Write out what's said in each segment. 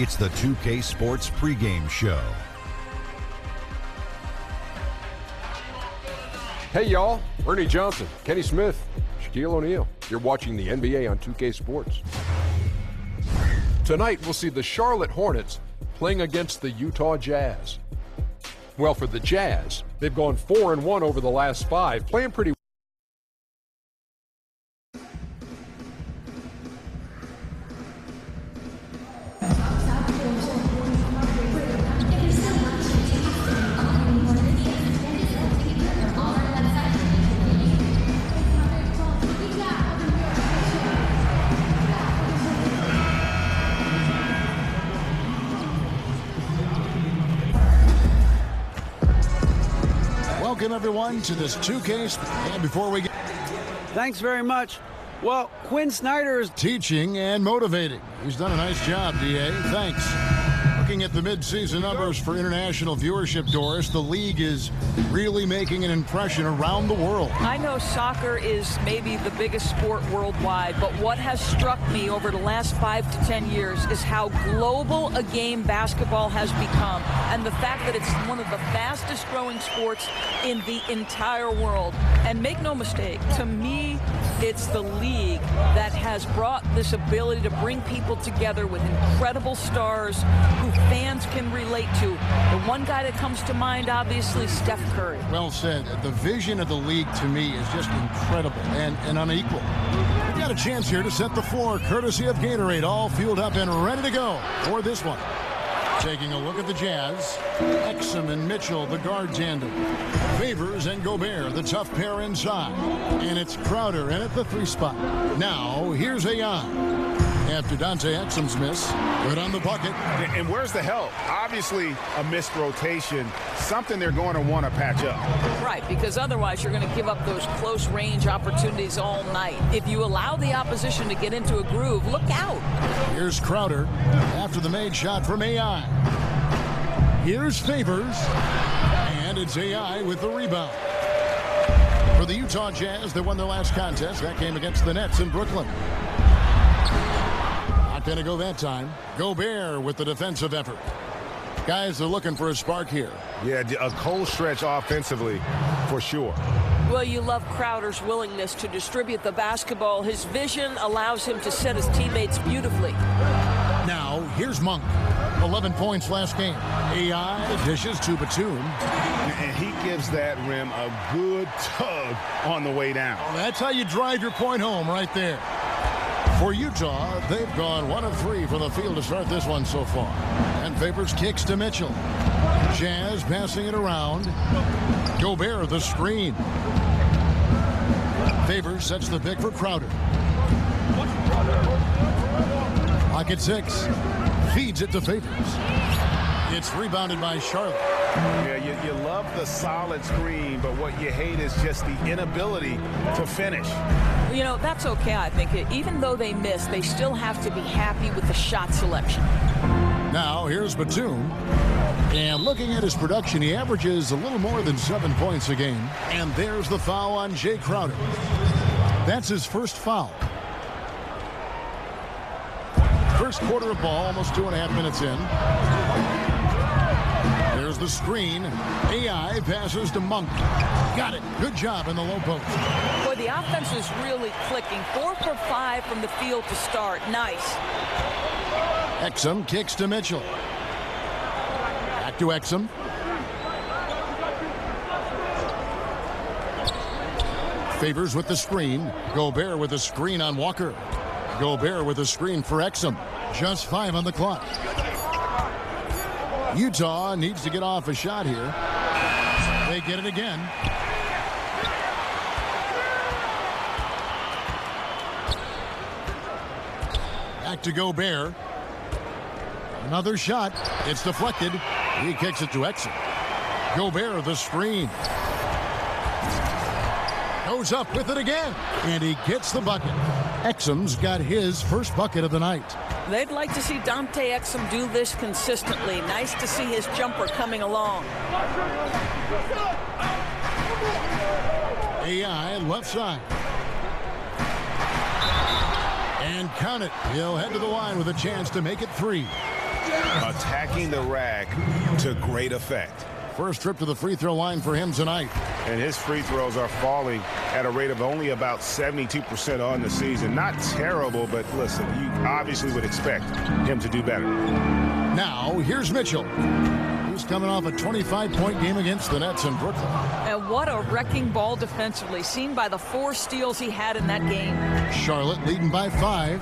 It's the 2K Sports pregame show. Hey, y'all. Ernie Johnson, Kenny Smith, Shaquille O'Neal. You're watching the NBA on 2K Sports. Tonight, we'll see the Charlotte Hornets playing against the Utah Jazz. Well, for the Jazz, they've gone 4-1 over the last 5, playing pretty well. Welcome, everyone, to this 2K. And before we get... Thanks very much. Well, Quinn Snyder is teaching and motivating. He's done a nice job, DA. Thanks. Looking at the midseason numbers for international viewership, Doris, the league is really making an impression around the world. I know soccer is maybe the biggest sport worldwide, but what has struck me over the last 5 to 10 years is how global a game basketball has become, and the fact that it's one of the fastest growing sports in the entire world. And make no mistake, to me, it's the league that has brought this ability to bring people together with incredible stars who fans can relate to. The one guy that comes to mind, obviously, Steph Curry. Well said. The vision of the league, to me, is just incredible and unequal. We've got a chance here to set the floor, courtesy of Gatorade, all fueled up and ready to go for this one. Taking a look at the Jazz, Exum and Mitchell, the guard tandem. Favors and Gobert, the tough pair inside. And it's Crowder in at the 3 spot. Now, here's AI. After Dante Exum's miss, good on the bucket. And where's the help? Obviously, a missed rotation, something they're going to want to patch up. Right, because otherwise you're going to give up those close-range opportunities all night. If you allow the opposition to get into a groove, look out. Here's Crowder after the made shot from AI. Here's Favors, and it's AI with the rebound. For the Utah Jazz, they won their last contest. That game against the Nets in Brooklyn. Not going to go that time. Gobert with the defensive effort. Guys are looking for a spark here. Yeah, a cold stretch offensively, for sure. Well, you love Crowder's willingness to distribute the basketball. His vision allows him to set his teammates beautifully. Now, here's Monk. 11 points last game. AI dishes to Batum. And he gives that rim a good tug on the way down. That's how you drive your point home right there. For Utah, they've gone 1 of 3 from the field to start this one so far. And Favors kicks to Mitchell. Jazz passing it around. Gobert the screen. Favors sets the pick for Crowder. Pocket 6. Feeds it to Favors. It's rebounded by Charlotte. Yeah, you love the solid screen, but what you hate is just the inability to finish. You know, that's okay, I think. Even though they miss, they still have to be happy with the shot selection. Now, here's Batum. And looking at his production, he averages a little more than 7 points a game. And there's the foul on Jay Crowder. That's his first foul. First quarter of ball, almost 2.5 minutes in. There's the screen. AI passes to Monk. Got it. Good job in the low post. Boy, the offense is really clicking. 4 for 5 from the field to start. Nice. Exum kicks to Mitchell. Back to Exum. Favors with the screen. Gobert with the screen on Walker. Gobert with a screen for Exum. Just 5 on the clock. Utah needs to get off a shot here. They get it again. Back to Gobert. Another shot. It's deflected. He kicks it to Exum. Gobert the screen. Goes up with it again. And he gets the bucket. Exum's got his first bucket of the night. They'd like to see Dante Exum do this consistently. Nice to see his jumper coming along. AI left side. And count it. He'll head to the line with a chance to make it 3. Attacking the rack to great effect. First trip to the free throw line for him tonight. And his free throws are falling at a rate of only about 72% on the season. Not terrible, but listen, you obviously would expect him to do better. Now, here's Mitchell. He's coming off a 25-point game against the Nets in Brooklyn. And what a wrecking ball defensively, seen by the 4 steals he had in that game. Charlotte leading by 5.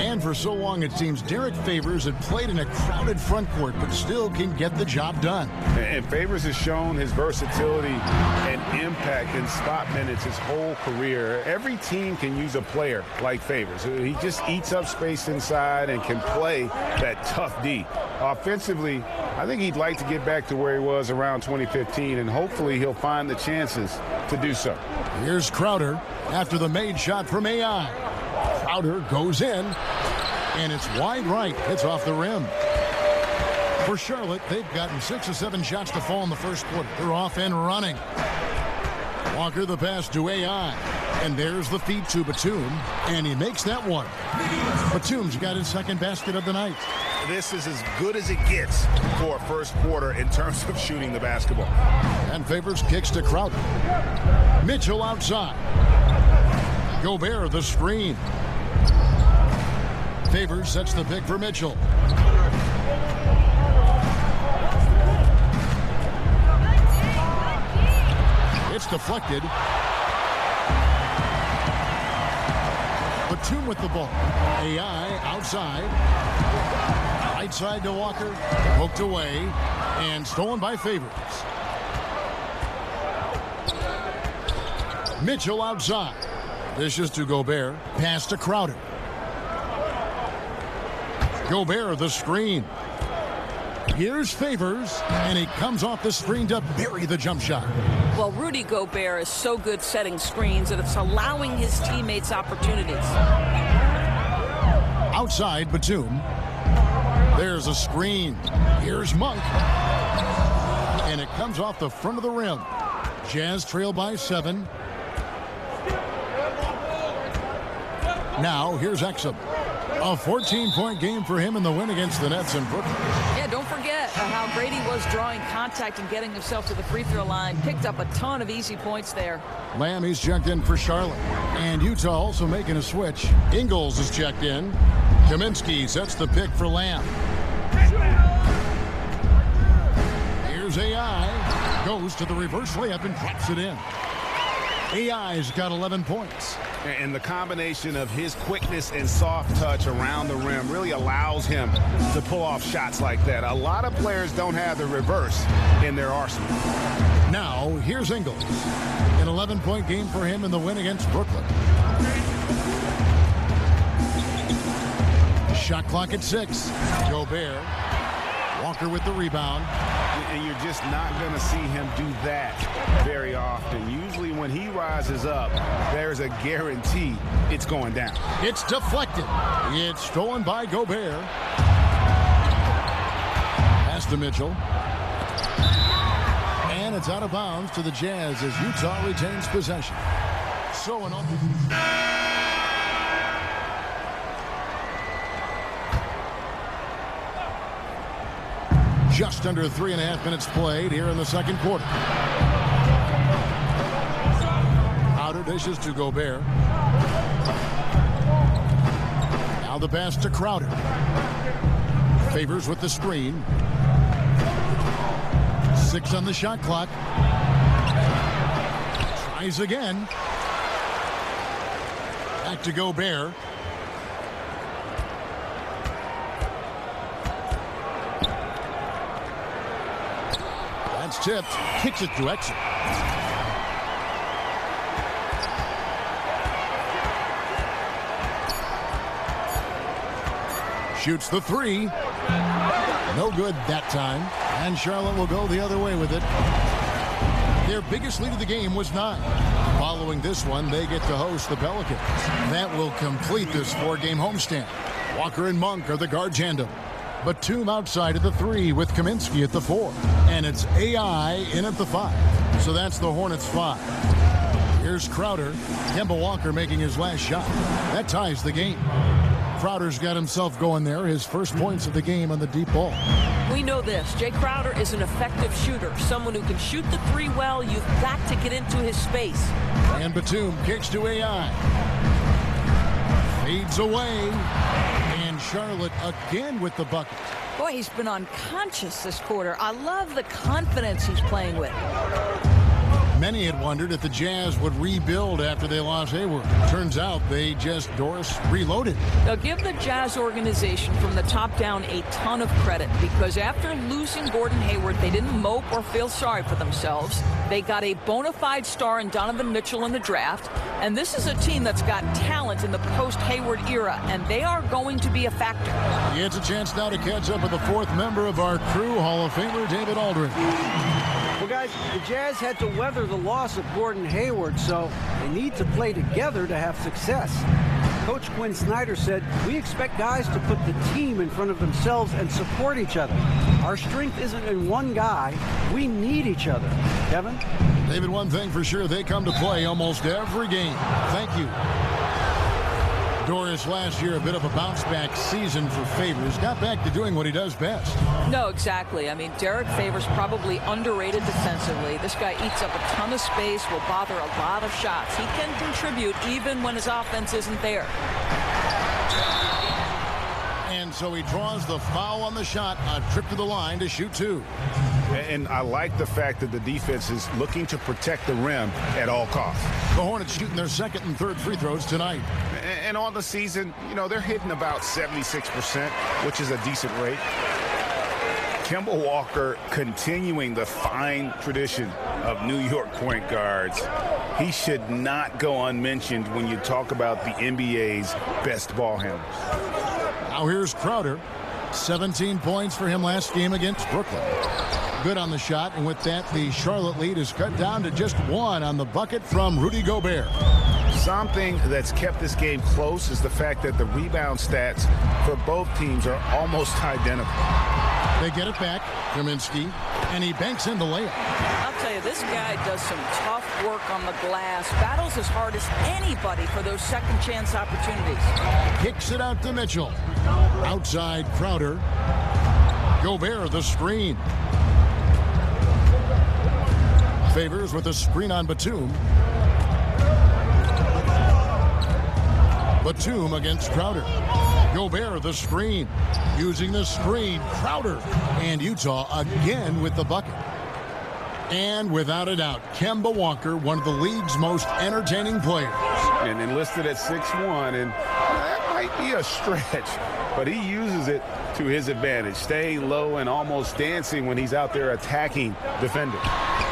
And for so long, it seems Derek Favors had played in a crowded front court, but still can get the job done. And Favors has shown his versatility and impact in spot minutes his whole career. Every team can use a player like Favors. He just eats up space inside and can play that tough D. Offensively, I think he'd like to get back to where he was around 2015, and hopefully he'll find the chances to do so. Here's Crowder after the made shot from AI. Crowder goes in, and it's wide right. It's off the rim. For Charlotte, they've gotten 6 or 7 shots to fall in the first quarter. They're off and running. Walker the pass to AI. And there's the feed to Batum, and he makes that one. Batum's got his second basket of the night. This is as good as it gets for a first quarter in terms of shooting the basketball. And Favors kicks to Crowder. Mitchell outside. Gobert the screen. Favors sets the pick for Mitchell. It's deflected. Batum with the ball. AI outside. Right side to Walker. Poked away. And stolen by Favors. Mitchell outside. Dishes to Gobert. Pass to Crowder. Gobert the screen. Here's Favors, and he comes off the screen to bury the jump shot. Well, Rudy Gobert is so good setting screens that it's allowing his teammates opportunities. Outside Batum. There's a screen. Here's Monk. And it comes off the front of the rim. Jazz trail by 7. Now, here's Exum. A 14-point game for him in the win against the Nets in Brooklyn. Yeah, don't forget how great he was drawing contact and getting himself to the free throw line. Picked up a ton of easy points there. Lamb, he's checked in for Charlotte. And Utah also making a switch. Ingles is checked in. Kaminsky sets the pick for Lamb. Here's AI. Goes to the reverse layup and drops it in. AI's got 11 points. And the combination of his quickness and soft touch around the rim really allows him to pull off shots like that. A lot of players don't have the reverse in their arsenal. Now, here's Ingles. An 11-point game for him in the win against Brooklyn. Shot clock at 6. Gobert. Walker with the rebound. And you're just not going to see him do that very often. Usually when he rises up, there's a guarantee it's going down. It's deflected. It's stolen by Gobert. Pass to Mitchell. And it's out of bounds to the Jazz as Utah retains possession. So an just under 3.5 minutes played here in the second quarter. Outer dishes to Gobert. Now the pass to Crowder. Favors with the screen. 6 on the shot clock. Tries again. Back to Gobert. Tipped, kicks it to Exum. Shoots the 3. No good that time. And Charlotte will go the other way with it. Their biggest lead of the game was 9. Following this one, they get to host the Pelicans. That will complete this 4-game homestand. Walker and Monk are the guard tandem. Batum outside at the 3 with Kaminsky at the 4. And it's AI in at the 5. So that's the Hornets 5. Here's Crowder. Kemba Walker making his last shot. That ties the game. Crowder's got himself going there. His first points of the game on the deep ball. We know this. Jay Crowder is an effective shooter. Someone who can shoot the three well. You've got to get into his space. And Batum kicks to AI. Fades away. And Charlotte again with the bucket. Boy, he's been unconscious this quarter. I love the confidence he's playing with. Many had wondered if the Jazz would rebuild after they lost Hayward. Turns out they just, Doris, reloaded. Now give the Jazz organization from the top down a ton of credit, because after losing Gordon Hayward, they didn't mope or feel sorry for themselves. They got a bona fide star in Donovan Mitchell in the draft. And this is a team that's got talent in the post-Hayward era, and they are going to be a factor. He gets a chance now to catch up with the fourth member of our crew, Hall of Famer David Aldridge. Well, guys, the Jazz had to weather the loss of Gordon Hayward, so they need to play together to have success. Coach Quinn Snyder said, "We expect guys to put the team in front of themselves and support each other. Our strength isn't in one guy. We need each other." Kevin? David, one thing for sure, they come to play almost every game. Thank you. Doris, last year, a bit of a bounce-back season for Favors. Got back to doing what he does best. No, exactly. I mean, Derek Favors probably underrated defensively. This guy eats up a ton of space, will bother a lot of shots. He can contribute even when his offense isn't there. And so he draws the foul on the shot, a trip to the line to shoot two. And I like the fact that the defense is looking to protect the rim at all costs. The Hornets shooting their second and third free throws tonight. And on the season, you know, they're hitting about 76%, which is a decent rate. Kemba Walker continuing the fine tradition of New York point guards. He should not go unmentioned when you talk about the NBA's best ball handlers. Now here's Crowder. 17 points for him last game against Brooklyn. Good on the shot, and with that, the Charlotte lead is cut down to just one on the bucket from Rudy Gobert. Something that's kept this game close is the fact that the rebound stats for both teams are almost identical. They get it back, Kaminsky, and he banks in the layup. I'll tell you, this guy does some tough work on the glass, battles as hard as anybody for those second chance opportunities. Kicks it out to Mitchell. Outside Crowder. Gobert the screen. Favors with a screen on Batum. Batum against Crowder. Gobert the screen. Using the screen, Crowder. And Utah again with the bucket. And without a doubt, Kemba Walker, one of the league's most entertaining players. And enlisted at 6'1", and that might be a stretch, but he uses it to his advantage, staying low and almost dancing when he's out there attacking defenders.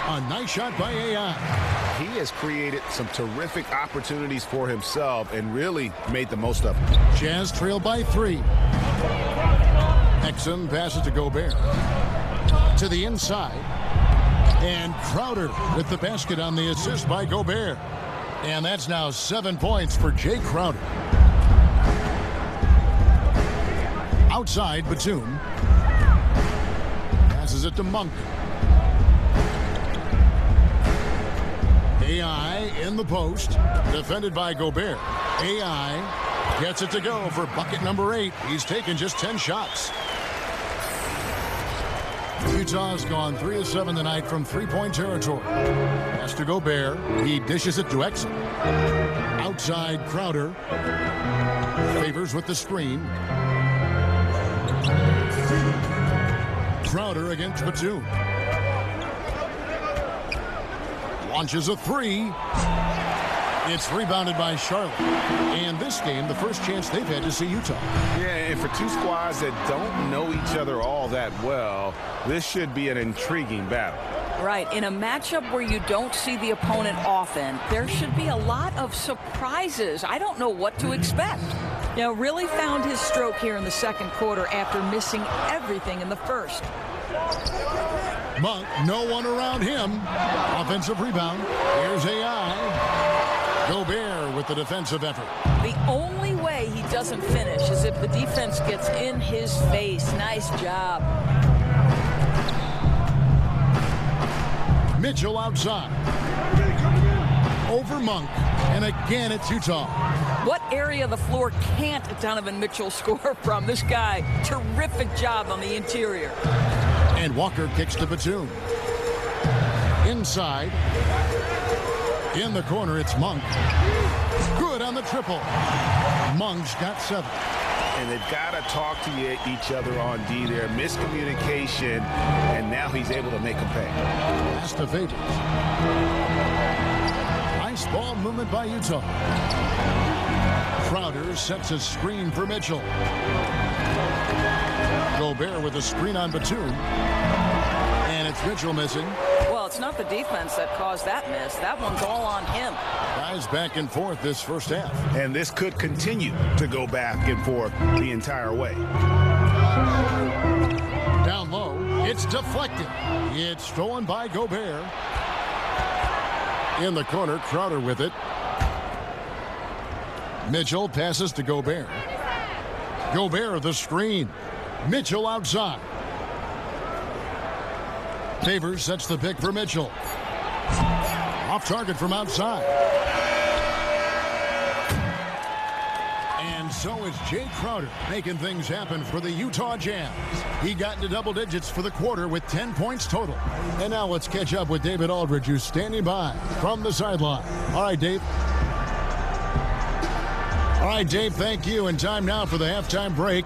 A nice shot by AI. He has created some terrific opportunities for himself and really made the most of it. Jazz trail by 3. Exum passes to Gobert. To the inside. And Crowder with the basket on the assist by Gobert. And that's now 7 points for Jay Crowder. Outside, Batum. Passes it to Monk. AI in the post. Defended by Gobert. AI gets it to go for bucket number 8. He's taken just 10 shots. Utah's gone 3 of 7 tonight from three-point territory. Pass to Gobert. He dishes it to Exum. Outside Crowder. Favors with the screen. Crowder against Batum. Launches a 3. It's rebounded by Charlotte. And this game, the first chance they've had to see Utah. Yeah, and for two squads that don't know each other all that well, this should be an intriguing battle. Right. In a matchup where you don't see the opponent often, there should be a lot of surprises. I don't know what to expect. You know, really found his stroke here in the second quarter after missing everything in the first. Monk, no one around him. Offensive rebound. Here's AI. Gobert with the defensive effort. The only way he doesn't finish is if the defense gets in his face. Nice job. Mitchell outside. over Monk. And again, it's Utah. What area of the floor can't Donovan Mitchell score from? This guy, terrific job on the interior. And Walker kicks to Batum. Inside. In the corner, it's Monk. Good on the triple. Monk's got 7. And they've got to talk to each other on D there. Miscommunication, and now he's able to make them pay. Pass to Favors. Nice ball movement by Utah. Crowder sets a screen for Mitchell. Gobert with a screen on Batum. And it's Mitchell missing. Well, it's not the defense that caused that miss. That one's all on him. Guys back and forth this first half. And this could continue to go back and forth the entire way. Down low, it's deflected. It's stolen by Gobert. In the corner, Crowder with it. Mitchell passes to Gobert. Gobert the screen. Mitchell outside. Favors sets the pick for Mitchell. Off target from outside. And so is Jay Crowder making things happen for the Utah Jazz. He got into double digits for the quarter with 10 points total. And now let's catch up with David Aldridge, who's standing by from the sideline. All right, Dave. All right, Dave, thank you. And time now for the halftime break.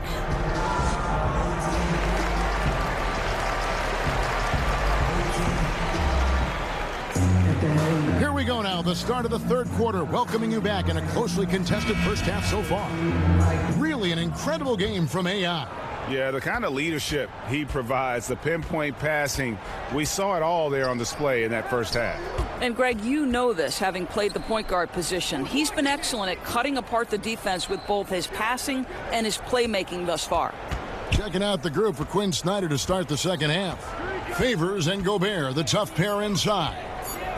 Here we go now, the start of the third quarter, welcoming you back in a closely contested first half so far. Really an incredible game from AI. Yeah, the kind of leadership he provides, the pinpoint passing, we saw it all there on display in that first half. And Greg, you know this, having played the point guard position. He's been excellent at cutting apart the defense with both his passing and his playmaking thus far. Checking out the group for Quinn Snyder to start the second half. Favors and Gobert, the tough pair inside.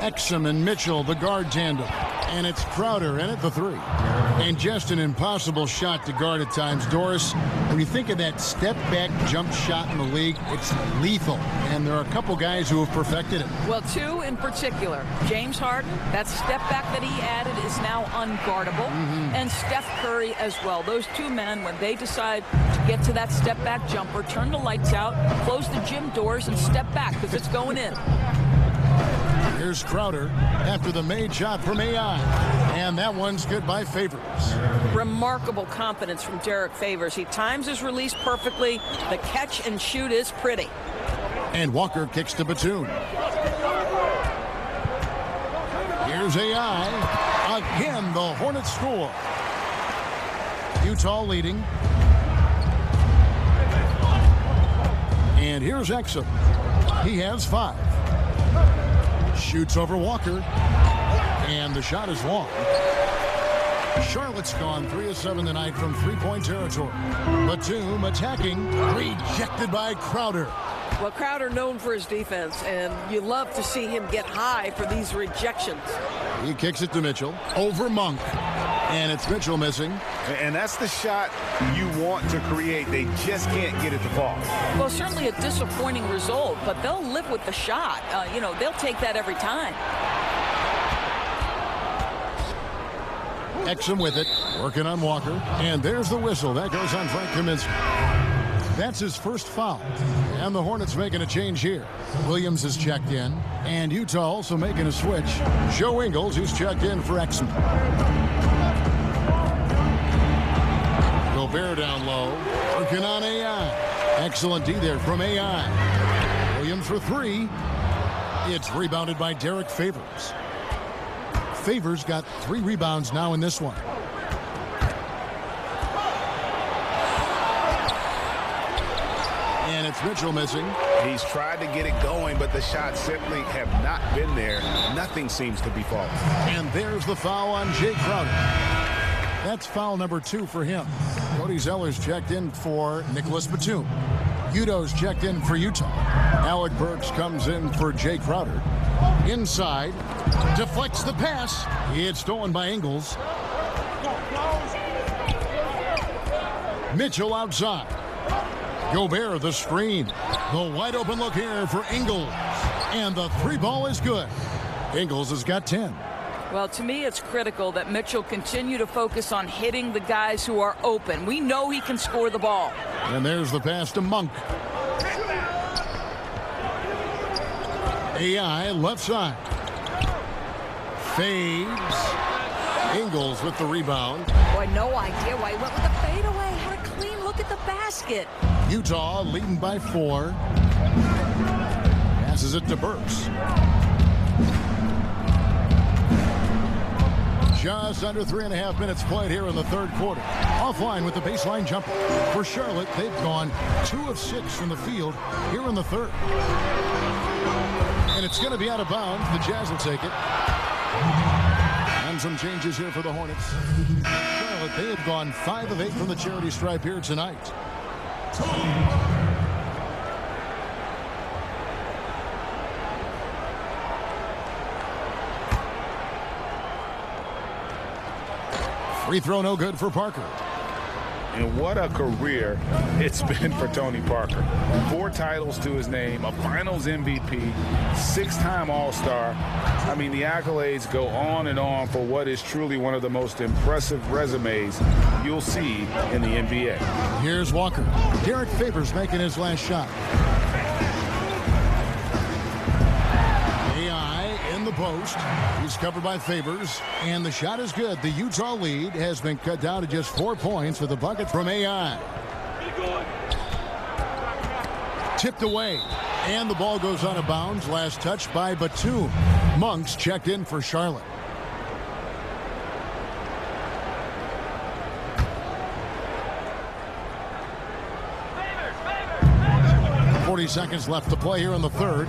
Exum and Mitchell, the guard tandem. And it's Crowder in at the 3. And just an impossible shot to guard at times, Doris. When you think of that step-back jump shot in the league, it's lethal. And there are a couple guys who have perfected it. Well, 2 in particular. James Harden, that step-back that he added is now unguardable. And Steph Curry as well. Those 2 men, when they decide to get to that step-back jumper, turn the lights out, close the gym doors, and step back because it's going in. Here's Crowder after the made shot from AI. And that one's good by Favors. Remarkable confidence from Derek Favors. He times his release perfectly. The catch and shoot is pretty. And Walker kicks to Batum. Here's AI. Again, the Hornets score. Utah leading. And here's Exum. He has 5. Shoots over Walker. And the shot is long. Charlotte's gone 3 of 7 tonight from three-point territory. Batum attacking. Rejected by Crowder. Well, Crowder known for his defense, and you love to see him get high for these rejections. He kicks it to Mitchell. Over Monk. And it's Mitchell missing. And that's the shot you want to create. They just can't get it to fall. Well, certainly a disappointing result, but they'll live with the shot. They'll take that every time. Exum with it, working on Walker. And there's the whistle. That goes on Frank Kaminsky. That's his first foul. And the Hornets making a change here. Williams is checked in. And Utah also making a switch. Joe Ingles, who's checked in for Exum. Gobert down low. Working on AI. Excellent D there from AI. Williams for 3. It's rebounded by Derek Favors. Favors got 3 rebounds now in this one. And it's Mitchell missing. He's tried to get it going, but the shots simply have not been there. Nothing seems to be falling. And there's the foul on Jay Crowder. That's foul number 2 for him. Cody Zeller's checked in for Nicholas Batum. Udo's checked in for Utah. Alec Burks comes in for Jay Crowder. Inside, deflects the pass. It's stolen by Ingles. Mitchell outside. Gobert the screen. The wide open look here for Ingles. And the 3 ball is good. Ingles has got 10. Well, to me, it's critical that Mitchell continue to focus on hitting the guys who are open. We know he can score the ball. And there's the pass to Monk. AI left side. Fades. Ingles with the rebound. Boy, no idea why he went with the fadeaway. Had a clean look at the basket. Utah leading by 4. Passes it to Burks. Just under 3.5 minutes played here in the third quarter. Offline with the baseline jumper. For Charlotte, they've gone 2 of 6 from the field here in the third. And it's going to be out of bounds. The Jazz will take it. And some changes here for the Hornets. Charlotte, they have gone 5 of 8 from the charity stripe here tonight. Free throw no good for Parker. And what a career it's been for Tony Parker. 4 titles to his name, a finals MVP, 6-time All-Star. I mean, the accolades go on and on for what is truly one of the most impressive resumes you'll see in the NBA. Here's Walker. Derek Favors making his last shot. The post. He's covered by Favors, and the shot is good. The Utah lead has been cut down to just 4 points with the bucket from AI. Tipped away, and the ball goes out of bounds. Last touch by Batum. Monk's checked in for Charlotte. 40 seconds left to play here in the third.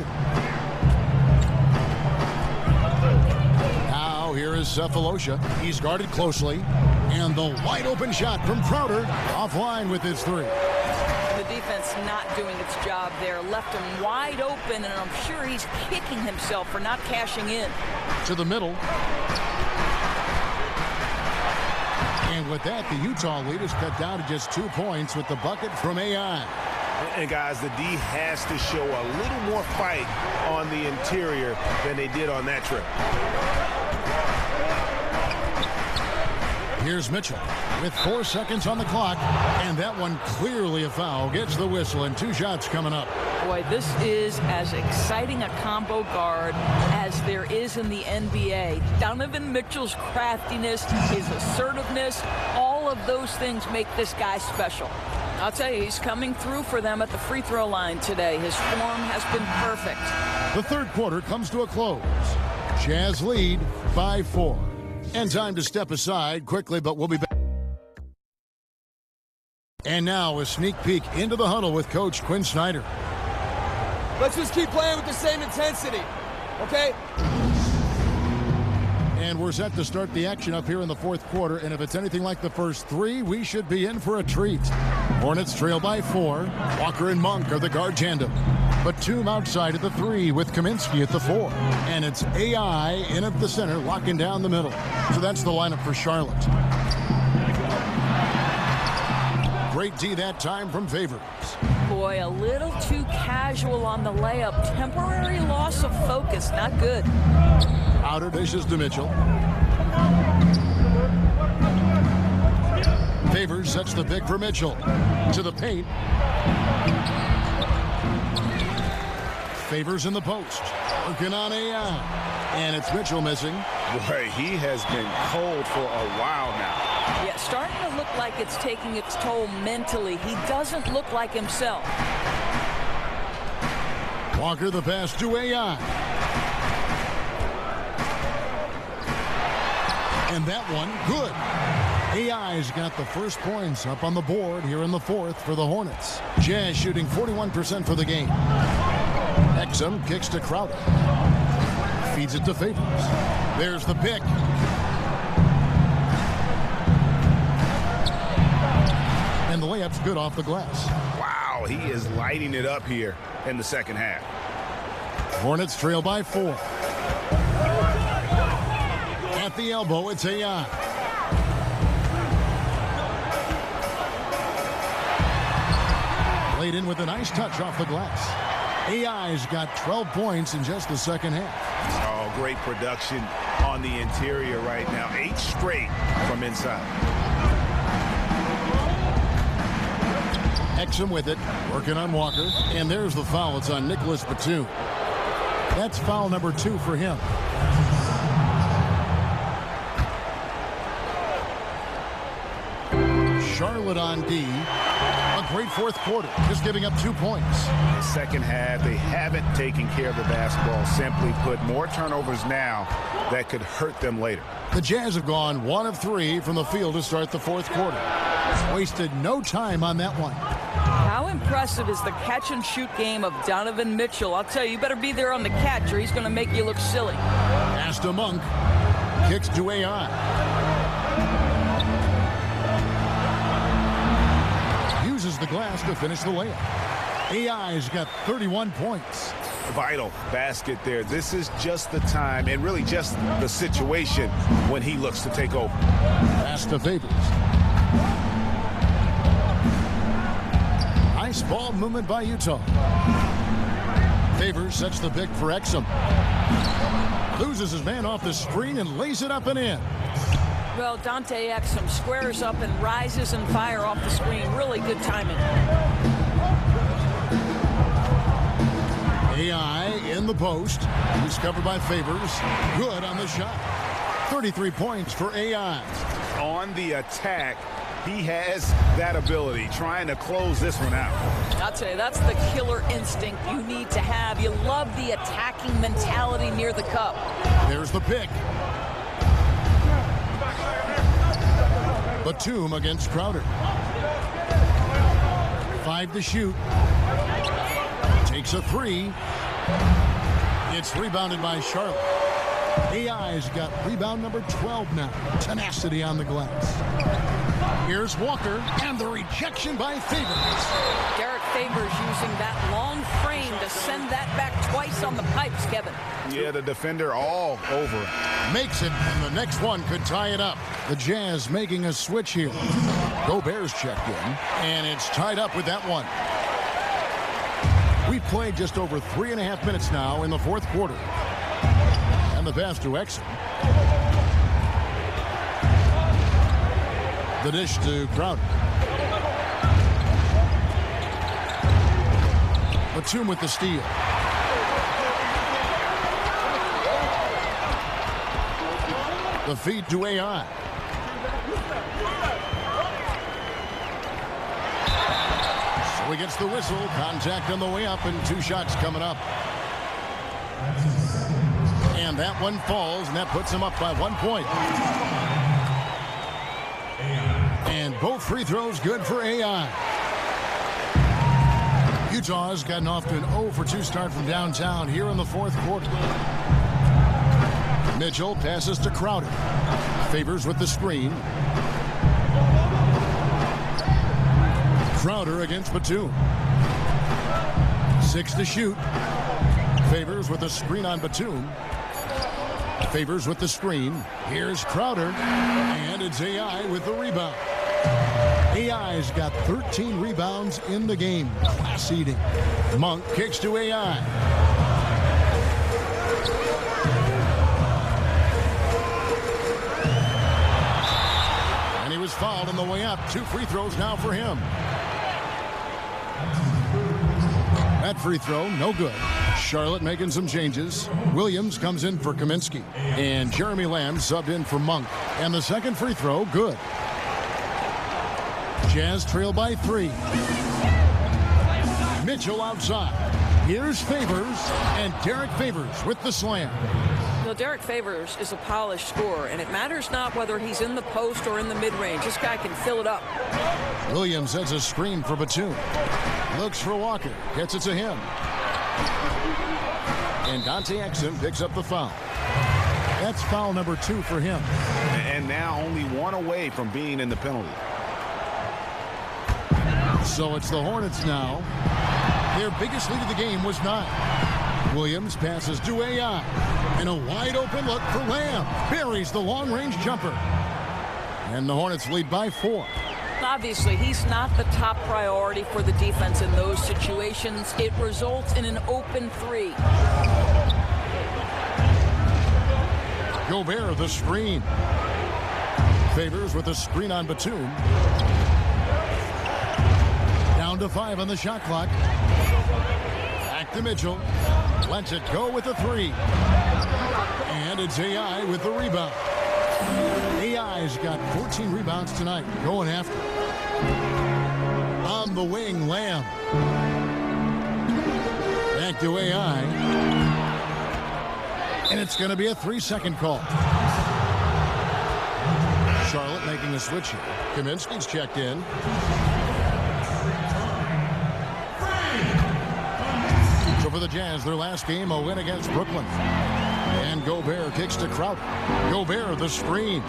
Here is Cephalosha. He's guarded closely. And the wide open shot from Crowder. Offline with his 3. The defense not doing its job there. Left him wide open, and I'm sure he's kicking himself for not cashing in. To the middle. And with that, the Utah lead is cut down to just 2 points with the bucket from AI. And guys, the D has to show a little more fight on the interior than they did on that trip. Here's Mitchell with 4 seconds on the clock, and that one clearly a foul. Gets the whistle, and 2 shots coming up. Boy, this is as exciting a combo guard as there is in the NBA. Donovan Mitchell's craftiness, his assertiveness, all of those things make this guy special. I'll tell you, he's coming through for them at the free throw line today. His form has been perfect. The third quarter comes to a close. Jazz lead by 4. And time to step aside quickly, but we'll be back. And now a sneak peek into the huddle with Coach Quinn Snyder. Let's just keep playing with the same intensity, okay? And we're set to start the action up here in the fourth quarter, and if it's anything like the first 3, we should be in for a treat. Hornets trail by 4. Walker and Monk are the guard tandem. Batum outside at the 3 with Kaminsky at the 4. And it's AI in at the center, locking down the middle. So that's the lineup for Charlotte. Great D that time from Favors. Boy, a little too casual on the layup. Temporary loss of focus, not good. Outer dishes to Mitchell. Favors sets the pick for Mitchell. To the paint. Favors in the post. Working on AI. And it's Mitchell missing. Boy, he has been cold for a while now. Yeah, starting to look like it's taking its toll mentally. He doesn't look like himself. Walker the pass to AI. And that one, good. AI's got the first points up on the board here in the fourth for the Hornets. Jazz shooting 41% for the game. Exum kicks to Crowder. Feeds it to Favors. There's the pick. And the layup's good off the glass. Wow, he is lighting it up here in the second half. Hornets trail by 4. At the elbow, it's AI. Laid in with a nice touch off the glass. AI's got 12 points in just the second half. Oh, great production on on the interior right now. 8 straight from inside. Exum with it, working on Walker. And there's the foul. It's on Nicholas Batum. That's foul number 2 for him. Charlotte on D. A great fourth quarter, just giving up 2 points. The second half, they haven't taken care of the basketball. Simply put, more turnovers now that could hurt them later. The Jazz have gone 1 of 3 from the field to start the fourth quarter. Wasted no time on that one. How impressive is the catch-and-shoot game of Donovan Mitchell? I'll tell you, you better be there on the catch or he's going to make you look silly. Pass to Monk. Kicks to AI. Uses the glass to finish the layup. AI's got 31 points. Vital basket there. This is just the time and really just the situation when he looks to take over. Pass to Favors. Nice ball movement by Utah. Favors sets the pick for Exum. Loses his man off the screen and lays it up and in. Well, Dante Exum squares up and rises and fire off the screen. Really good timing. AI in the post. He's covered by Favors. Good on the shot. 33 points for AI. On the attack, he has that ability, trying to close this one out. I'll tell you, that's the killer instinct you need to have. You love the attacking mentality near the cup. There's the pick. Batum against Crowder. 5 to shoot. Takes a 3. It's rebounded by Charlotte. AI's got rebound number 12 now. Tenacity on the glass. Here's Walker, and the rejection by Favors. Derek Favors using that long frame to send that back twice on the pipes, Kevin. Yeah, the defender all over. Makes it, and the next one could tie it up. The Jazz making a switch here. Gobert's checked in, and it's tied up with that one. We've played just over 3.5 minutes now in the fourth quarter. And the pass to Exum. The dish to Crowder. Batum with the steal. The feed to AI. So he gets the whistle. Contact on the way up, and 2 shots coming up. And that one falls, and that puts him up by 1 point. And both free throws good for AI. Utah's gotten off to an 0 for 2 start from downtown here in the fourth quarter. Mitchell passes to Crowder. Favors with the screen. Crowder against Batum. 6 to shoot. Favors with the screen on Batum. Favors with the screen. Here's Crowder. And it's AI with the rebound. AI's got 13 rebounds in the game. Class eating. Monk kicks to AI. And he was fouled on the way up. 2 free throws now for him. That free throw, no good. Charlotte making some changes. Williams comes in for Kaminsky. And Jeremy Lamb subbed in for Monk. And the second free throw, good. Jazz trail by 3. Mitchell outside. Here's Favors, and Derek Favors with the slam. Well, Derek Favors is a polished scorer, and it matters not whether he's in the post or in the mid-range. This guy can fill it up. Williams sets a screen for Batum. Looks for Walker. Gets it to him. And Dante Exum picks up the foul. That's foul number 2 for him. And now only 1 away from being in the penalty. So it's the Hornets now. Their biggest lead of the game was 9. Williams passes to AI. And a wide open look for Lamb. Buries the long-range jumper. And the Hornets lead by 4. Obviously, he's not the top priority for the defense in those situations. It results in an open 3. Gobert, the screen. Favors with a screen on Batum. Down to 5 on the shot clock. Back to Mitchell. Lets it go with the 3. And it's AI with the rebound. AI's got 14 rebounds tonight. Going after. On the wing, Lamb. Back to AI. And it's going to be a 3-second call. Charlotte making a switch here. Kaminsky's checked in. So for the Jazz, their last game, a win against Brooklyn. And Gobert kicks to Crowder. Gobert, the screen.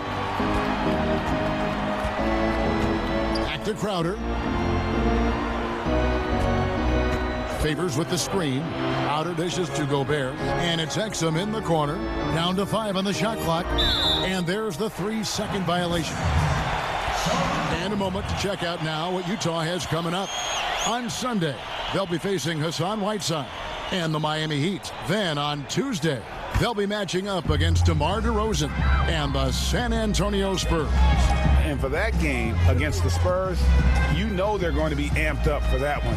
Back to Crowder. Favors with the screen. Crowder dishes to Gobert. And it's Exum in the corner. Down to 5 on the shot clock. And there's the 3-second violation. And a moment to check out now what Utah has coming up. On Sunday, they'll be facing Hassan Whiteside and the Miami Heat. Then on Tuesday, they'll be matching up against DeMar DeRozan and the San Antonio Spurs. And for that game against the Spurs, you know they're going to be amped up for that one.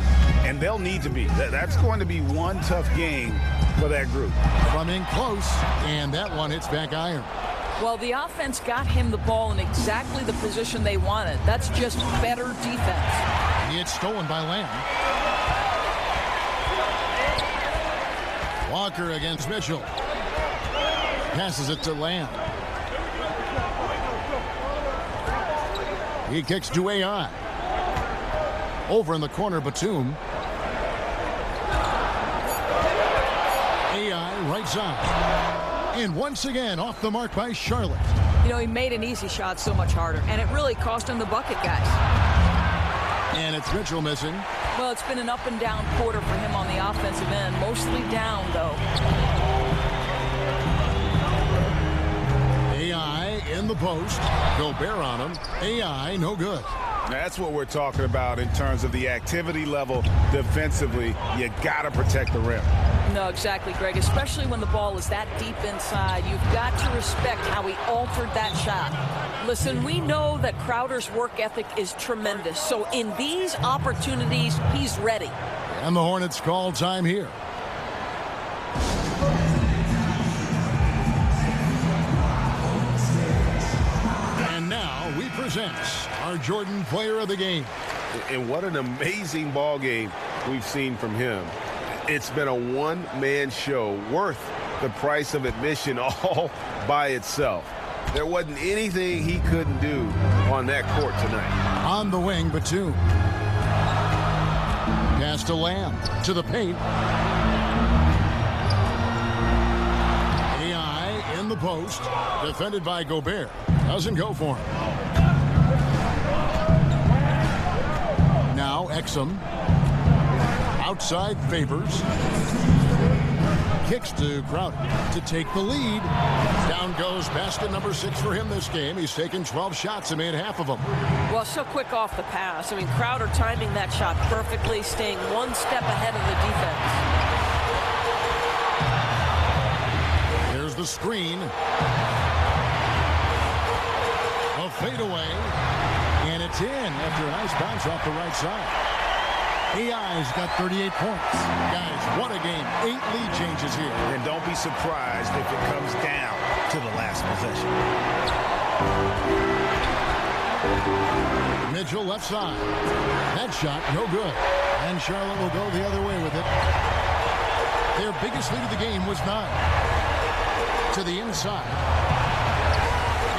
And they'll need to be. That's going to be one tough game for that group. From in close, and that one hits back iron. Well, the offense got him the ball in exactly the position they wanted. That's just better defense. It's stolen by Lamb. Walker against Mitchell. Passes it to Lamb. He kicks to AI. Over in the corner, Batum. AI right side. And once again, off the mark by Charlotte. You know, he made an easy shot so much harder, and it really cost him the bucket, guys. And it's Mitchell missing. Well, it's been an up and down quarter for him on the offensive end. Mostly down, though. AI in the post. Gobert on him. AI no good. That's what we're talking about in terms of the activity level defensively. You got to protect the rim. No, exactly, Greg. Especially when the ball is that deep inside. You've got to respect how he altered that shot. Listen, we know that Crowder's work ethic is tremendous. So in these opportunities, he's ready. And the Hornets call time here. And now we present our Jordan Player of the Game. And what an amazing ball game we've seen from him. It's been a one-man show worth the price of admission all by itself. There wasn't anything he couldn't do on that court tonight. On the wing, Batum. Pass to Lamb. To the paint. AI in the post. Defended by Gobert. Doesn't go for him. Now Exum. Outside Favors. Kicks to Crowder to take the lead. Down goes basket number 6 for him this game. He's taken 12 shots and made half of them. Well, so quick off the pass. I mean, Crowder timing that shot perfectly, staying one step ahead of the defense. There's the screen. A fadeaway. And it's in after a nice bounce off the right side. AI's got 38 points. Guys, what a game. 8 lead changes here. And don't be surprised if it comes down to the last possession. Mitchell left side. That shot, no good. And Charlotte will go the other way with it. Their biggest lead of the game was 9. To the inside.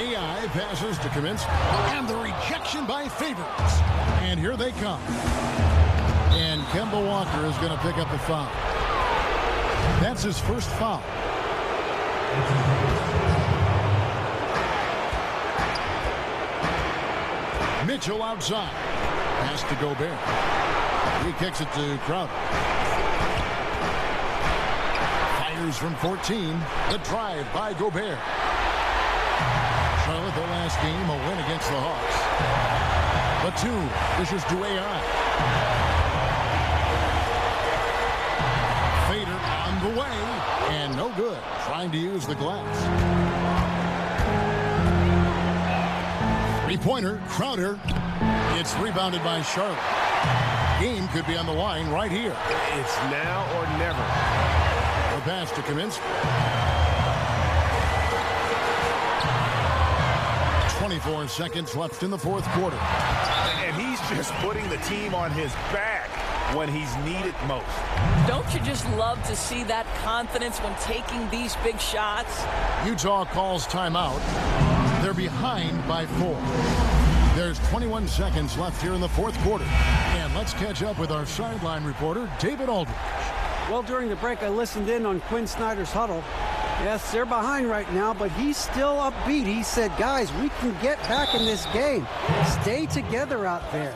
AI passes to Kaminsky. And the rejection by Favors. And here they come. And Kemba Walker is going to pick up the foul. That's his first foul. Mitchell outside. Pass to Gobert. He kicks it to Crowder. Fires from 14. The drive by Gobert. Charlotte, their last game, a win against the Hawks. Batum dishes to AI. Fader on the way, and no good, trying to use the glass. Three-pointer, Crowder. It's rebounded by Charlotte. Game could be on the line right here. It's now or never. The pass to Kaminsky. 24 seconds left in the fourth quarter. And he's just putting the team on his back when he's needed most. Don't you just love to see that confidence when taking these big shots? Utah calls timeout. They're behind by 4. There's 21 seconds left here in the fourth quarter. And let's catch up with our sideline reporter, David Aldridge. Well, during the break, I listened in on Quinn Snyder's huddle. Yes, they're behind right now, but he's still upbeat. He said, guys, we can get back in this game. Stay together out there.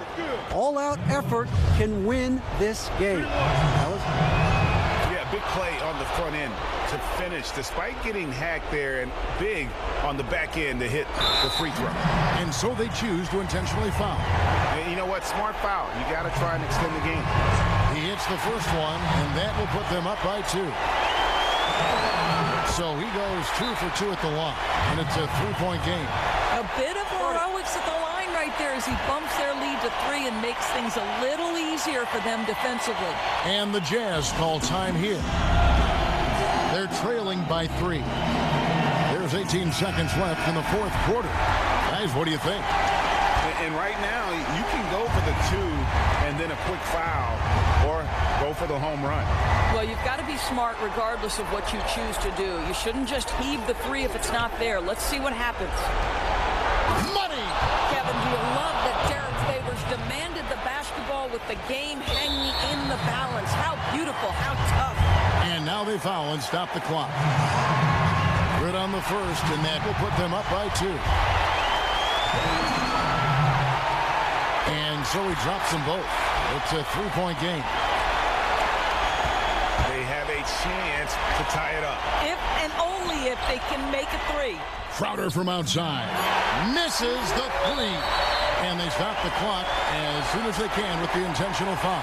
All-out effort can win this game. Yeah, big play on the front end to finish, despite getting hacked there, and big on the back end to hit the free throw. And so they choose to intentionally foul. And you know what? Smart foul. You got to try and extend the game. He hits the first one, and that will put them up by 2. So he goes 2 for 2 at the line, and it's a 3-point game. A bit of heroics at the line right there as he bumps their lead to 3 and makes things a little easier for them defensively. And the Jazz call time here. They're trailing by 3. There's 18 seconds left in the fourth quarter. Guys, what do you think? And right now, you can go for the 2 and then a quick foul, or go for the home run. Well, you've got to be smart regardless of what you choose to do. You shouldn't just heave the 3 if it's not there. Let's see what happens. Money! Kevin, do you love that Derek Favors demanded the basketball with the game hanging in the balance? How beautiful, how tough. And now they foul and stop the clock. Good on the first, and that will put them up by 2. And so he drops them both. It's a 3-point game. They have a chance to tie it up. If and only if they can make a 3. Crowder from outside. Misses the 3. And they stop the clock as soon as they can with the intentional foul.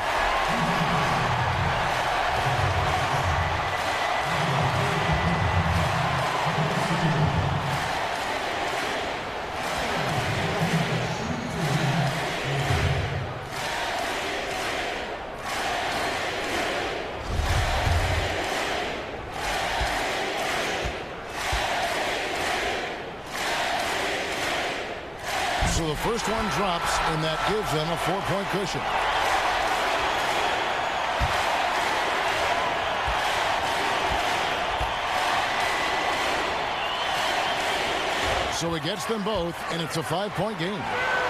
So the first one drops, and that gives them a 4-point cushion. So he gets them both, and it's a 5-point game.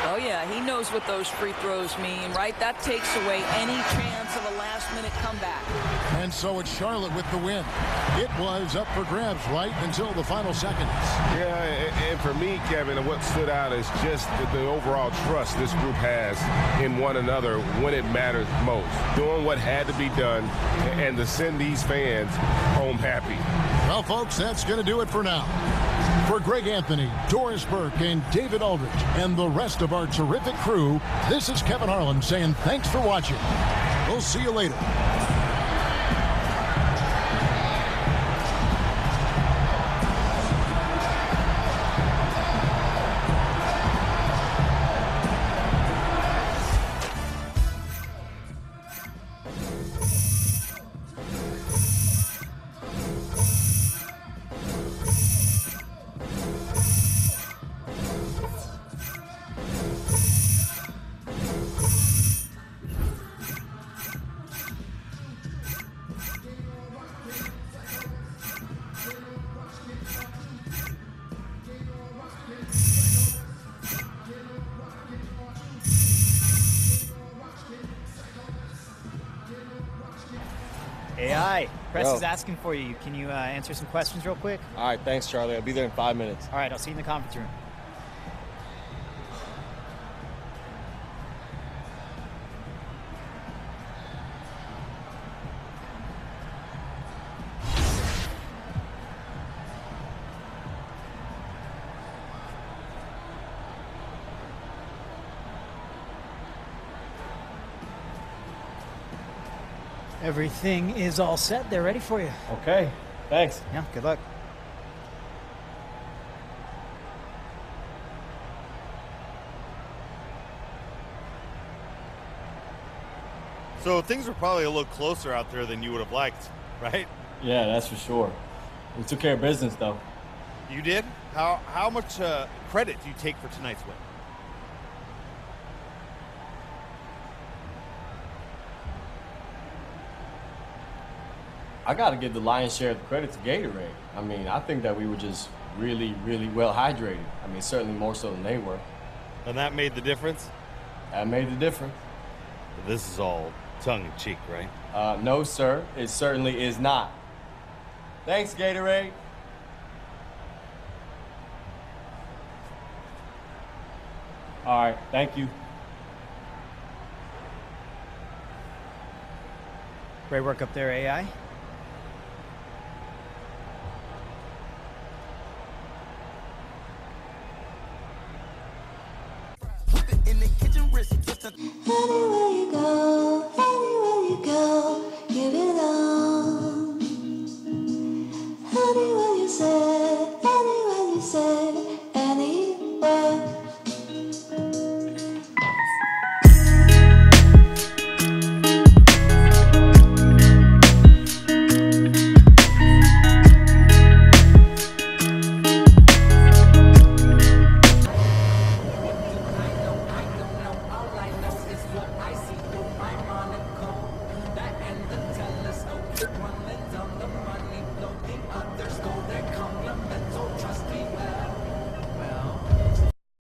Oh, yeah, he knows what those free throws mean, right? That takes away any chance of a last-minute comeback. And so it's Charlotte with the win. It was up for grabs right until the final seconds. Yeah, and for me, Kevin, what stood out is just the overall trust this group has in one another when it matters most. Doing what had to be done and to send these fans home happy. Well, folks, that's going to do it for now. For Greg Anthony, Doris Burke, and David Aldridge, and the rest of our terrific crew, this is Kevin Harlan saying thanks for watching. We'll see you later. AI, Press is asking for you. Can you answer some questions real quick? All right, thanks, Charlie. I'll be there in 5 minutes. All right, I'll see you in the conference room. Everything is all set. They're ready for you. Okay, thanks. Yeah, good luck. So things were probably a little closer out there than you would have liked, right? Yeah, that's for sure. We took care of business, though. You did? How much credit do you take for tonight's win? I got to give the lion's share of the credit to Gatorade. I mean, I think that we were just really, really well hydrated. I mean, certainly more so than they were. And that made the difference? That made the difference. This is all tongue-in-cheek, right? No, sir. It certainly is not. Thanks, Gatorade. All right, thank you. Great work up there, AI.